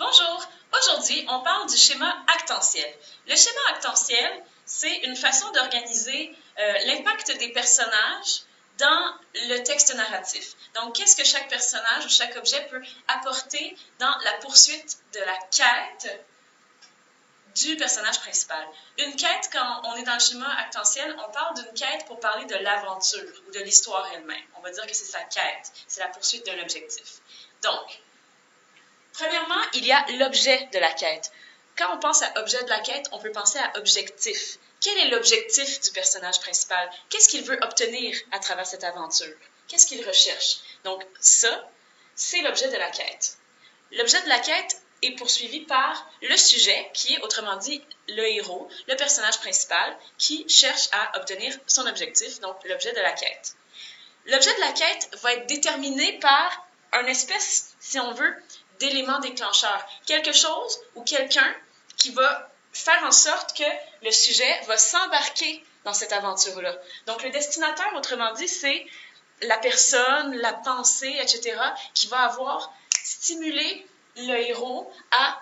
Bonjour! Aujourd'hui, on parle du schéma actantiel. Le schéma actantiel, c'est une façon d'organiser l'impact des personnages dans le texte narratif. Donc, qu'est-ce que chaque personnage ou chaque objet peut apporter dans la poursuite de la quête du personnage principal. Une quête, quand on est dans le schéma actantiel, on parle d'une quête pour parler de l'aventure ou de l'histoire elle-même. On va dire que c'est sa quête, c'est la poursuite d'un objectif. Donc, premièrement, il y a l'objet de la quête. Quand on pense à objet de la quête, on peut penser à objectif. Quel est l'objectif du personnage principal? Qu'est-ce qu'il veut obtenir à travers cette aventure? Qu'est-ce qu'il recherche? Donc ça, c'est l'objet de la quête. L'objet de la quête est poursuivi par le sujet, qui est autrement dit le héros, le personnage principal, qui cherche à obtenir son objectif, donc l'objet de la quête. L'objet de la quête va être déterminé par une espèce, si on veut, d'élément déclencheur. Quelque chose ou quelqu'un qui va faire en sorte que le sujet va s'embarquer dans cette aventure-là. Donc, le destinataire, autrement dit, c'est la personne, la pensée, etc., qui va avoir stimulé le héros à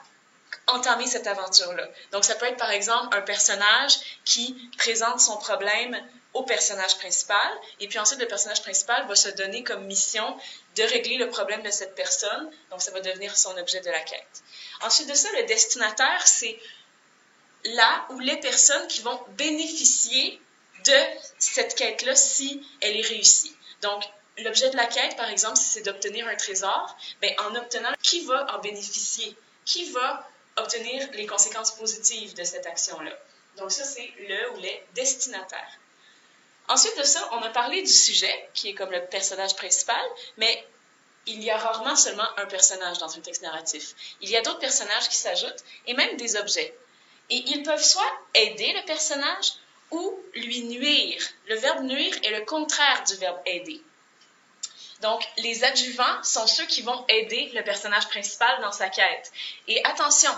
entamer cette aventure-là. Donc, ça peut être, par exemple, un personnage qui présente son problème au personnage principal, et puis ensuite, le personnage principal va se donner comme mission de régler le problème de cette personne, donc ça va devenir son objet de la quête. Ensuite de ça, le destinataire, c'est là où les personnes qui vont bénéficier de cette quête-là si elle est réussie. Donc, l'objet de la quête, par exemple, si c'est d'obtenir un trésor, bien, en obtenant, qui va en bénéficier? Qui va obtenir les conséquences positives de cette action-là? Donc ça, c'est le ou les destinataires. Ensuite de ça, on a parlé du sujet, qui est comme le personnage principal, mais il y a rarement seulement un personnage dans un texte narratif. Il y a d'autres personnages qui s'ajoutent, et même des objets. Et ils peuvent soit aider le personnage ou lui nuire. Le verbe nuire est le contraire du verbe aider. Donc, les adjuvants sont ceux qui vont aider le personnage principal dans sa quête. Et attention,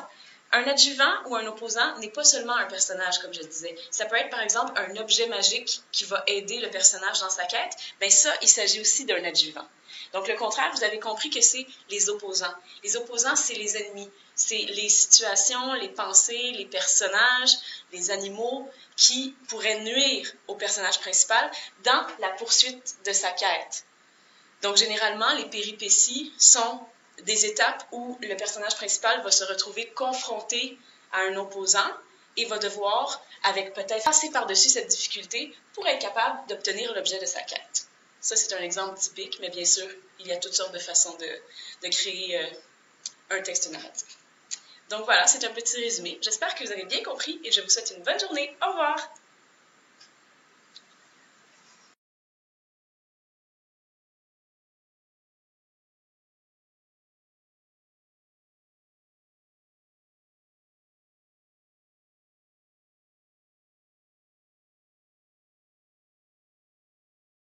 un adjuvant ou un opposant n'est pas seulement un personnage, comme je disais. Ça peut être, par exemple, un objet magique qui va aider le personnage dans sa quête. Bien ça, il s'agit aussi d'un adjuvant. Donc, le contraire, vous avez compris que c'est les opposants. Les opposants, c'est les ennemis. C'est les situations, les pensées, les personnages, les animaux qui pourraient nuire au personnage principal dans la poursuite de sa quête. Donc, généralement, les péripéties sont des étapes où le personnage principal va se retrouver confronté à un opposant et va devoir, avec peut-être passer par-dessus cette difficulté pour être capable d'obtenir l'objet de sa quête. Ça, c'est un exemple typique, mais bien sûr, il y a toutes sortes de façons de créer un texte narratif. Donc voilà, c'est un petit résumé. J'espère que vous avez bien compris et je vous souhaite une bonne journée. Au revoir!